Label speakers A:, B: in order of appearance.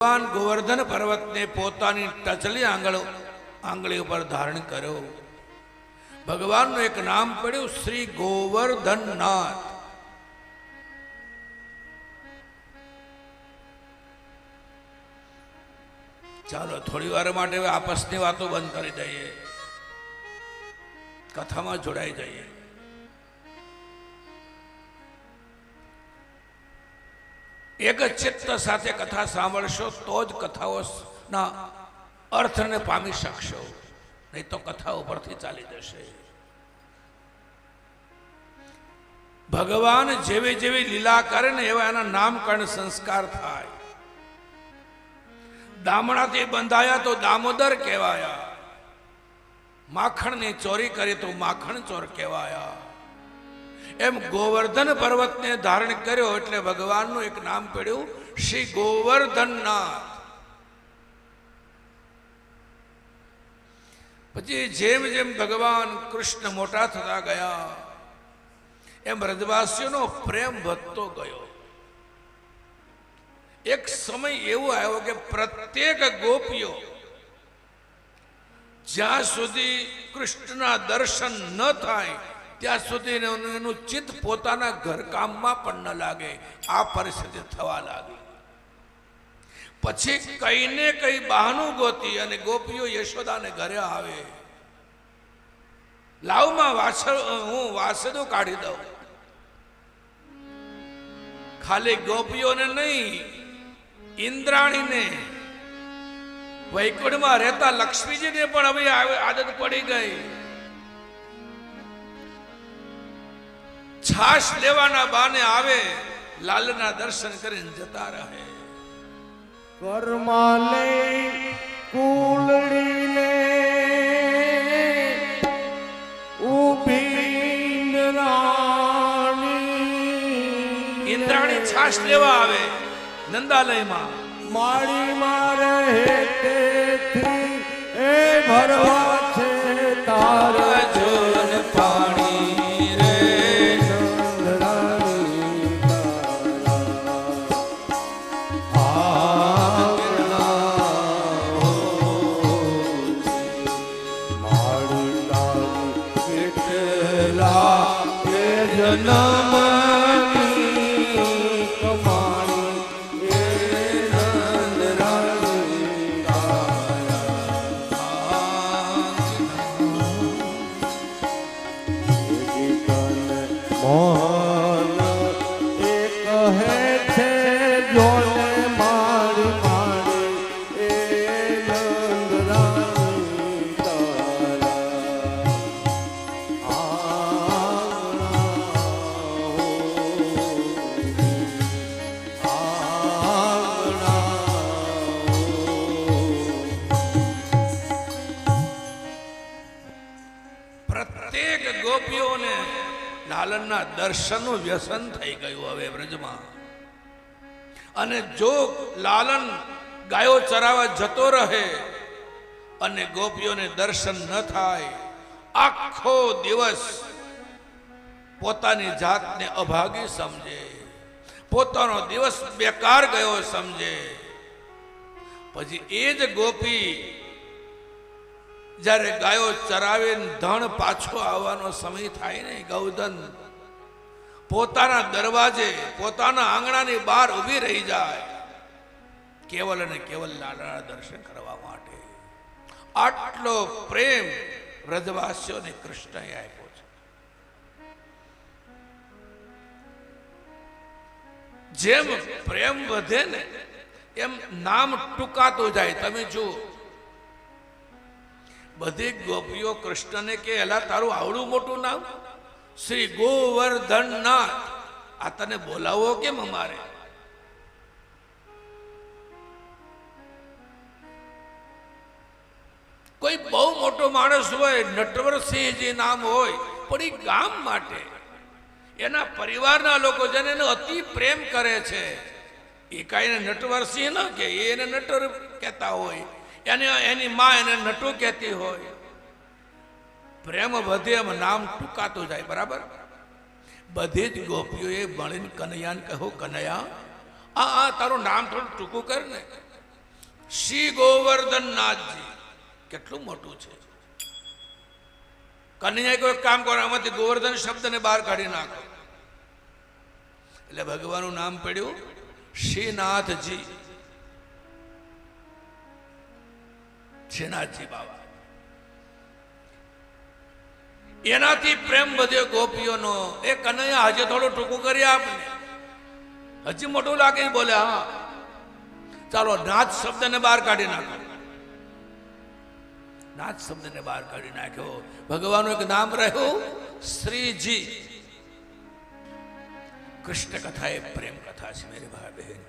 A: ભગવાન ગોવર્ધન પર્વતને પોતાની ટચલી આંગળી ઉપર ધારણ કર્યો. ભગવાનનું એક નામ પડ્યું શ્રી ગોવર્ધનનાથ. ચાલો થોડી વાર માટે આપસની વાતો બંધ કરી દઈએ, કથામાં જોડાઈ જઈએ. એક ચિત્ત સાથે કથા સાંભળશો તો જ કથાઓના અર્થને પામી શકશો, નહીં તો કથા ઉપરથી ચાલી જશે. ભગવાન જેવી જેવી લીલા કરે ને એવા એના નામકરણ સંસ્કાર થાય. દામણાથી બંધાયા તો દામોદર કહેવાયા, માખણની ચોરી કરી તો માખણ ચોર કહેવાયા. એમ ગોવર્ધન પર્વતને ધારણ કર્યો એટલે ભગવાનનું એક નામ પડ્યું શ્રી ગોવર્ધનનાથ. પછી જેમ જેમ ભગવાન કૃષ્ણ મોટા થતા ગયા એમ બ્રજવાસીઓનો પ્રેમ વધતો ગયો. એક સમય એવો આવ્યો કે પ્રત્યેક ગોપીઓ જ્યાં સુધી કૃષ્ણના દર્શન ન થાય ત્યાં સુધી એનું ચિત્ત પોતાના ઘરકામમાં પણ ન લાગે. આ પરિસ્થિતિ થવા લાગી. પછી કઈ ને કઈ બહાનું ગોતી અને ગોપીઓ યશોદાને ઘરે આવે. લાવમાં હું વાસદો કાઢી દઉં. ખાલી ગોપીઓને નહીં, ઇન્દ્રાણીને, વૈકુંઠમાં રહેતા લક્ષ્મીજીને પણ હવે આદત પડી ગઈ. છાશ લેવાના બાને આવે, લાલના દર્શન કરીને જતા રહે.
B: કર્માલે કુલડીને ઉભી
A: ઇન્દ્રાણી છાશ લેવા આવે નંદાલયમાં.
B: માળી મારે તેથી એ ભરવા છે તારા
A: જોન પાણી. લાલનના દર્શનનું વ્યસન થઈ ગયું હવે બ્રજમાં. અને જો લાલન ગાયો ચરાવવા જતો રહે અને ગોપીઓને દર્શન ન થાય, આખો દિવસ પોતાની જાતને અભાગી સમજે, પોતાનો દિવસ બેકાર ગયો સમજે. પછી એ જ ગોપી જ્યારે ગાયો ચરાવીને ધણ પાછો આવવાનો સમય થાય ને, ગૌધન પોતાના દરવાજે પોતાના આંગણાની બહાર ઊભી રહી જાય, કેવલ અને કેવલ લાલાના દર્શન કરવા માટે. આટલો પ્રેમ વ્રજવાસીઓને કૃષ્ણએ આપ્યો છે. જેમ પ્રેમ વધે ને એમ નામ ટૂંકાતું જાય. તમે જુઓ, બધી ગોપીઓ કૃષ્ણને કે એલા તારું આવડું મોટું નામ શ્રી ગોવર્ધનનાથ, આ તને બોલાવો કેમ અમારે? કોઈ બહુ મોટો માણસ હોય, નટવરસિંહજી નામ હોય, પણ એ ગામ માટે એના પરિવારના લોકો જેને એનો અતિ પ્રેમ કરે છે એ કાંઈને નટવરસિંહ ન કે, એને નટર કહેતા હોય, એની માં એને નટુ કહેતી હોય. પ્રેમ વધે એમ નામ ટૂંકાતું જાય. બરાબર. બધી જ ગોપીઓએ મળીને કનૈયાને કહો, કનૈયા આ તારું નામ થોડું ટૂંકું કર ને. શ્રી ગોવર્ધન નાથજી. કેટલું મોટું છે. કન્યાએ કોઈ કામ કરો, આમાંથી ગોવર્ધન શબ્દને બહાર કાઢી નાખો એટલે ભગવાનનું નામ પડ્યું શ્રીનાથજી. શ્રીનાથજી બાબા. એનાથી પ્રેમ વધ્યો ગોપીઓનો. એ કનૈયા હજી થોડું ટૂંકું કરી આપને, હજી મોટું લાગે બોલે હા ચાલો નાથ શબ્દને બહાર કાઢી નાખો. નાથ શબ્દને બહાર કાઢી નાખ્યો. ભગવાનનું એક નામ રહ્યું શ્રીજી. કૃષ્ણ કથા એ પ્રેમ કથા છે મેરે ભાઈ બહેન.